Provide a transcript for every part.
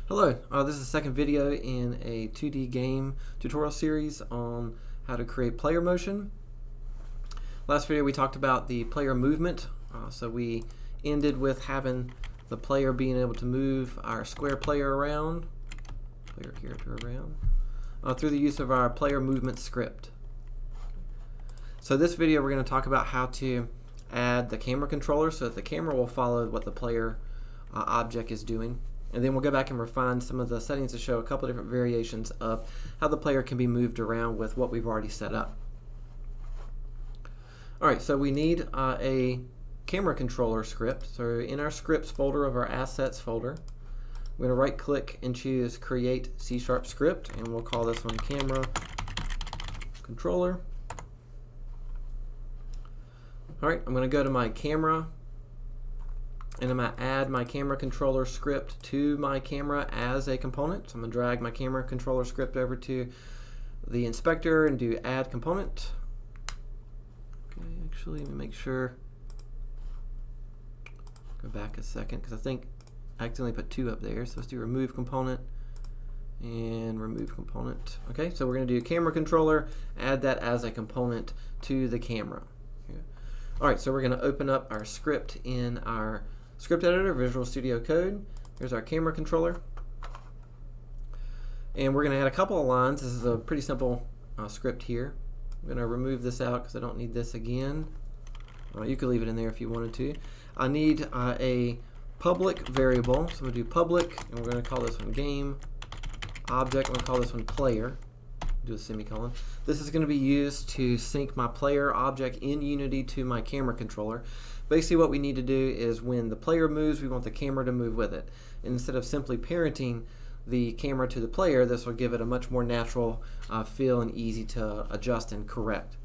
Hello, this is the second video in a 2D game tutorial series on how to create player motion. Last video we talked about the player movement, so we ended with having the player being able to move our square player around, player character around, through the use of our player movement script. So this video we're going to talk about how to add the camera controller so that the camera will follow what the player object is doing. And then we'll go back and refine some of the settings to show a couple different variations of how the player can be moved around with what we've already set up. Alright, so we need a camera controller script. So in our scripts folder of our assets folder, we're going to right click and choose create C# script, and we'll call this one camera controller. Alright, I'm going to go to my camera, and I'm going to add my camera controller script to my camera as a component. So I'm going to drag my camera controller script over to the inspector and do add component. Okay, actually, let me make sure. Go back a second because I think I accidentally put two up there. So let's do remove component and remove component. Okay, so we're going to do camera controller, add that as a component to the camera. Alright, so we're going to open up our script in our script editor, Visual Studio Code. Here's our camera controller. And we're going to add a couple of lines. This is a pretty simple script here. I'm going to remove this out because I don't need this again. You could leave it in there if you wanted to. I need a public variable. So we'll do public, and we're going to call this one game object. I'm going to call this one player. Do a semicolon. This is going to be used to sync my player object in Unity to my camera controller. Basically what we need to do is when the player moves, we want the camera to move with it. And instead of simply parenting the camera to the player, this will give it a much more natural feel and easy to adjust and correct.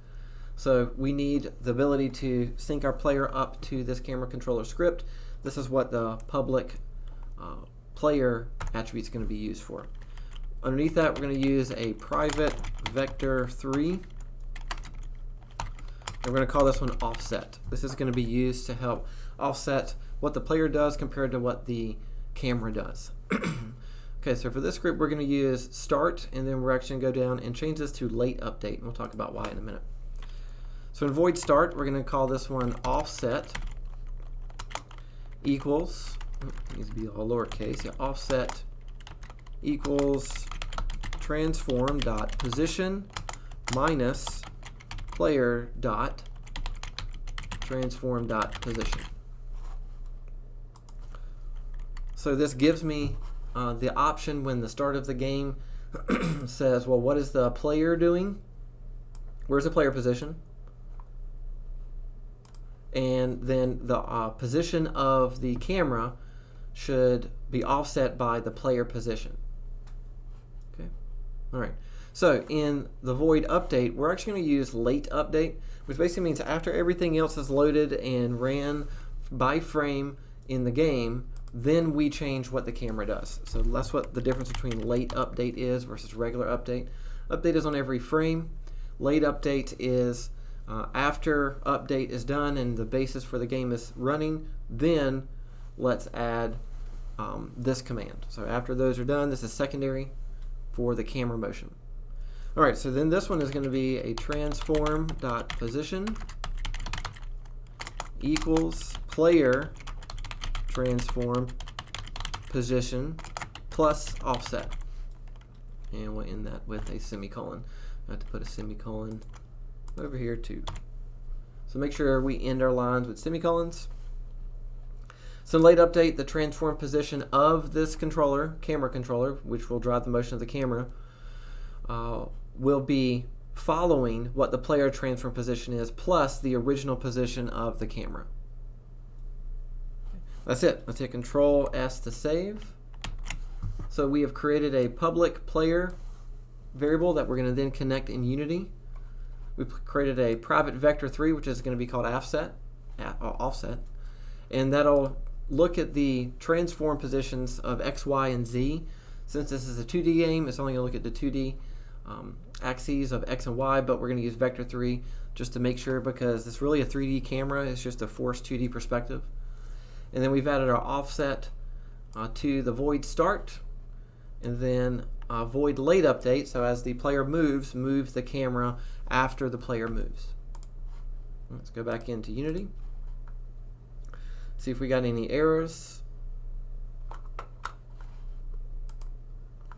So we need the ability to sync our player up to this camera controller script. This is what the public player attribute is going to be used for. Underneath that, we're going to use a private vector3, and we're going to call this one offset. This is going to be used to help offset what the player does compared to what the camera does. Okay, so for this script, we're going to use start, and then we're actually going to go down and change this to late update, and we'll talk about why in a minute. So in void start, we're going to call this one offset equals, it needs to be all lowercase, yeah, offset equals transform dot position minus player dot transform dot position. So this gives me the option when the start of the game says, well, what is the player doing? Where's the player position? And then the position of the camera should be offset by the player position. Okay. All right. So in the void update, we're actually going to use late update, which basically means after everything else is loaded and ran by frame in the game, then we change what the camera does. So that's what the difference between late update is versus regular update. Update is on every frame. Late update is after update is done and the basis for the game is running, then let's add this command. So after those are done, this is secondary for the camera motion. Alright, so then this one is going to be a transform.position equals player transform position plus offset. And we'll end that with a semicolon. I have to put a semicolon over here too. So make sure we end our lines with semicolons. So in late update, the transform position of this controller, camera controller, which will drive the motion of the camera, will be following what the player transform position is plus the original position of the camera. That's it. Let's hit Control S to save. So we have created a public player variable that we're going to then connect in Unity. We've created a private vector3, which is going to be called offset, and that'll look at the transform positions of X, Y, and Z. Since this is a 2D game, it's only going to look at the 2D axes of X and Y, but we're going to use vector3 just to make sure, because it's really a 3D camera. It's just a forced 2D perspective. And then we've added our offset to the void start, and then void late update, so as the player moves, move the camera after the player moves. Let's go back into Unity, see if we got any errors.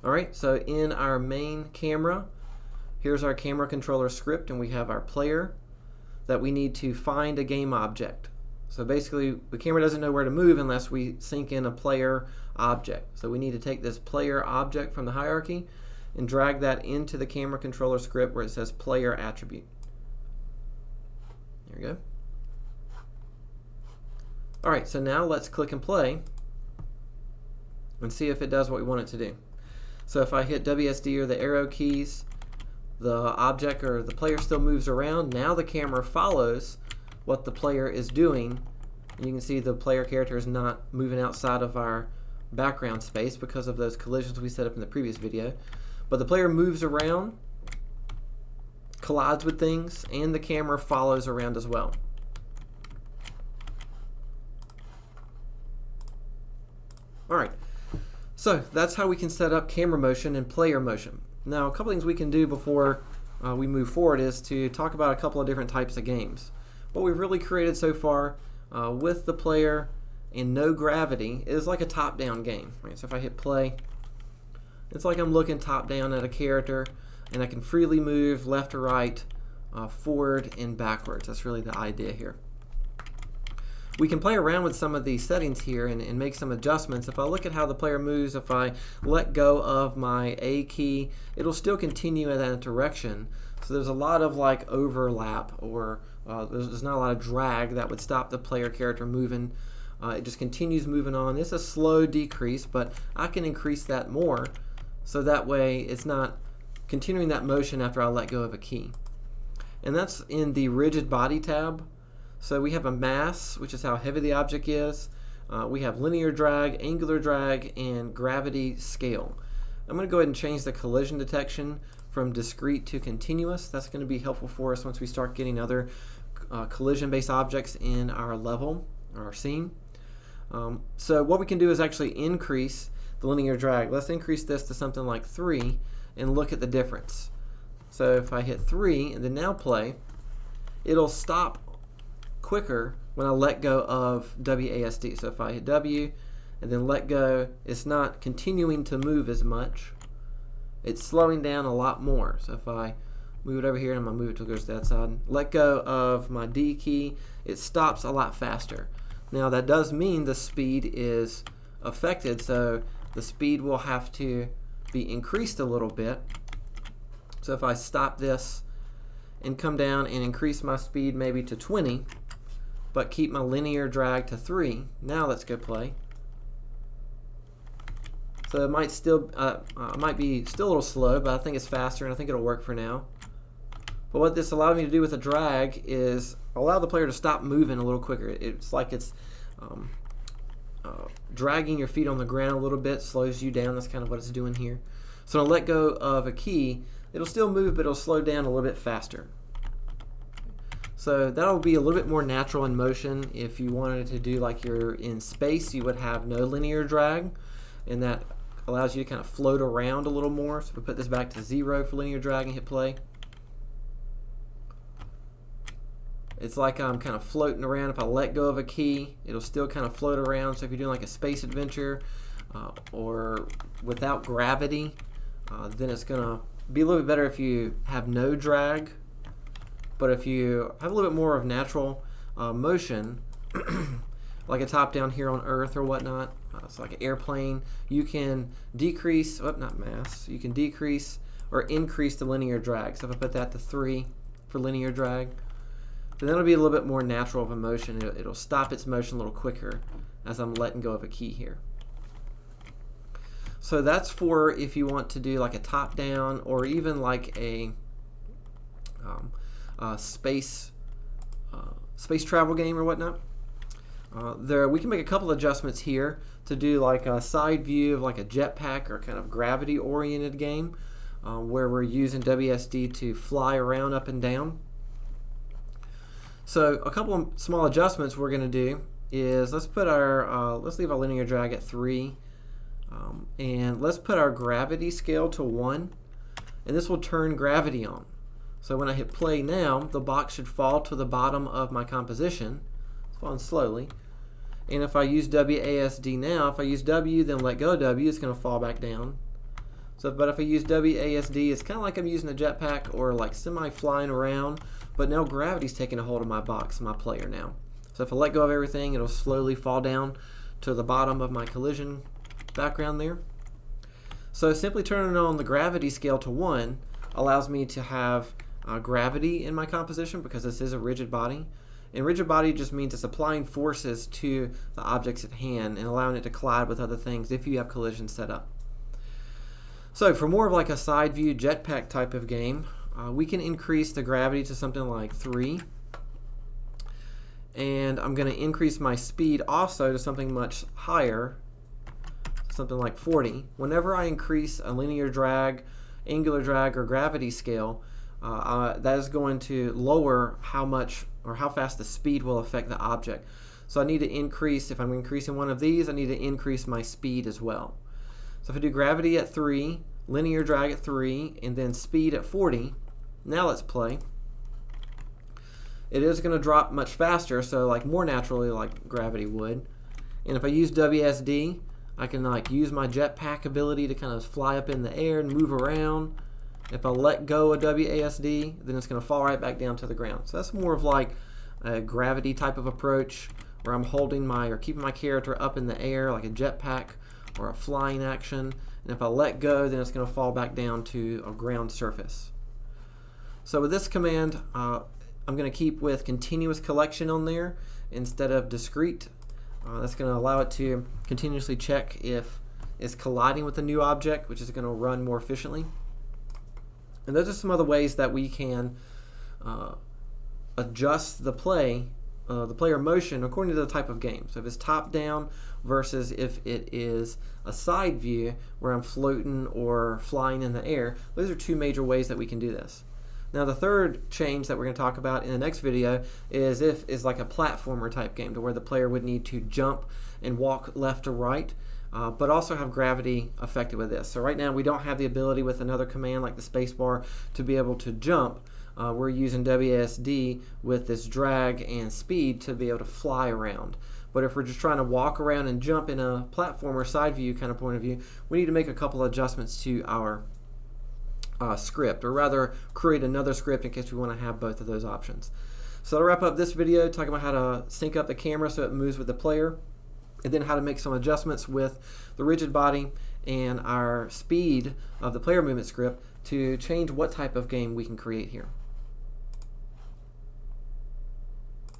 Alright, so in our main camera, here's our camera controller script, and we have our player that we need to find a game object. So basically, the camera doesn't know where to move unless we sync in a player object. So we need to take this player object from the hierarchy and drag that into the camera controller script where it says player attribute. There we go. Alright, so now let's click and play and see if it does what we want it to do. So if I hit WSD or the arrow keys, the object or the player still moves around. Now the camera follows what the player is doing. And you can see the player character is not moving outside of our background space because of those collisions we set up in the previous video. But the player moves around, collides with things, and the camera follows around as well. Alright, so that's how we can set up camera motion and player motion. Now, a couple things we can do before we move forward is to talk about a couple of different types of games. What we've really created so far with the player and no gravity is like a top-down game. Right? So if I hit play, it's like I'm looking top-down at a character, and I can freely move left or right, forward and backwards. That's really the idea here. We can play around with some of these settings here and make some adjustments. If I look at how the player moves, if I let go of my A key, it'll still continue in that direction. So there's a lot of like overlap, or there's not a lot of drag that would stop the player character moving. It just continues moving on. It's a slow decrease, but I can increase that more, so that way it's not continuing that motion after I let go of a key. And that's in the rigid body tab. So we have a mass, which is how heavy the object is. We have linear drag, angular drag, and gravity scale. I'm going to go ahead and change the collision detection from discrete to continuous. That's going to be helpful for us once we start getting other collision-based objects in our level or our scene. So what we can do is actually increase the linear drag. Let's increase this to something like 3 and look at the difference. So if I hit 3 and then now play, it'll stop quicker when I let go of WASD. So if I hit W and then let go, it's not continuing to move as much. It's slowing down a lot more. So if I move it over here, and I'm going to move it till it goes to that side, let go of my D key, it stops a lot faster. Now that does mean the speed is affected, so the speed will have to be increased a little bit. So if I stop this and come down and increase my speed maybe to 20, but keep my linear drag to 3. Now let's go play. So it might still might be still a little slow, but I think it's faster, and I think it'll work for now. But what this allowed me to do with a drag is allow the player to stop moving a little quicker. It's like it's dragging your feet on the ground a little bit, slows you down. That's kind of what it's doing here. So to let go of a key, it'll still move, but it'll slow down a little bit faster. So that'll be a little bit more natural in motion. If you wanted to do like you're in space, you would have no linear drag, and that allows you to kind of float around a little more. So if we put this back to 0 for linear drag and hit play, it's like I'm kind of floating around. If I let go of a key, it'll still kind of float around. So if you're doing like a space adventure or without gravity, then it's going to be a little bit better if you have no drag. But if you have a little bit more of natural motion, like a top down here on Earth or whatnot, it's like an airplane, you can decrease, not mass, you can decrease or increase the linear drag. So if I put that to 3 for linear drag, then that'll be a little bit more natural of a motion. It'll stop its motion a little quicker as I'm letting go of a key here. So that's for if you want to do like a top down or even like a space travel game or whatnot. We can make a couple adjustments here to do like a side view of like a jetpack or kind of gravity oriented game where we're using WSD to fly around up and down. So a couple of small adjustments we're going to do is let's leave our linear drag at 3 And let's put our gravity scale to 1, and this will turn gravity on. So when I hit play now, the box should fall to the bottom of my composition. It's falling slowly. And if I use WASD now, if I use W then let go of W, it's going to fall back down. So, but if I use WASD, it's kind of like I'm using a jetpack or like semi-flying around, but now gravity's taking a hold of my box, my player now. So if I let go of everything, it'll slowly fall down to the bottom of my collision background there. So simply turning on the gravity scale to 1 allows me to have gravity in my composition because this is a rigid body. And rigid body just means it's applying forces to the objects at hand and allowing it to collide with other things if you have collision set up. So for more of like a side view jetpack type of game, we can increase the gravity to something like 3. And I'm going to increase my speed also to something much higher, something like 40. Whenever I increase a linear drag, angular drag, or gravity scale, that is going to lower how much or how fast the speed will affect the object. So I need to increase, if I'm increasing one of these, I need to increase my speed as well. So if I do gravity at 3, linear drag at 3, and then speed at 40, now let's play. It is going to drop much faster, so like more naturally like gravity would. And if I use WSD, I can like use my jetpack ability to kind of fly up in the air and move around. If I let go of WASD, then it's going to fall right back down to the ground. So that's more of like a gravity type of approach where I'm holding my or keeping my character up in the air like a jetpack or a flying action. And if I let go, then it's going to fall back down to a ground surface. So with this command, I'm going to keep with continuous collection on there instead of discrete. That's going to allow it to continuously check if it's colliding with a new object, which is going to run more efficiently. And those are some other ways that we can adjust the player motion according to the type of game. So if it's top down versus if it is a side view where I'm floating or flying in the air, those are two major ways that we can do this. Now the third change that we're going to talk about in the next video is like a platformer type game to where the player would need to jump and walk left to right, but also have gravity affected with this. So right now we don't have the ability with another command like the spacebar to be able to jump. We're using WASD with this drag and speed to be able to fly around. But if we're just trying to walk around and jump in a platformer side view kind of point of view, we need to make a couple adjustments to our script, or rather create another script in case we want to have both of those options. So to wrap up this video, talking about how to sync up the camera so it moves with the player, and then how to make some adjustments with the rigid body and our speed of the player movement script to change what type of game we can create here.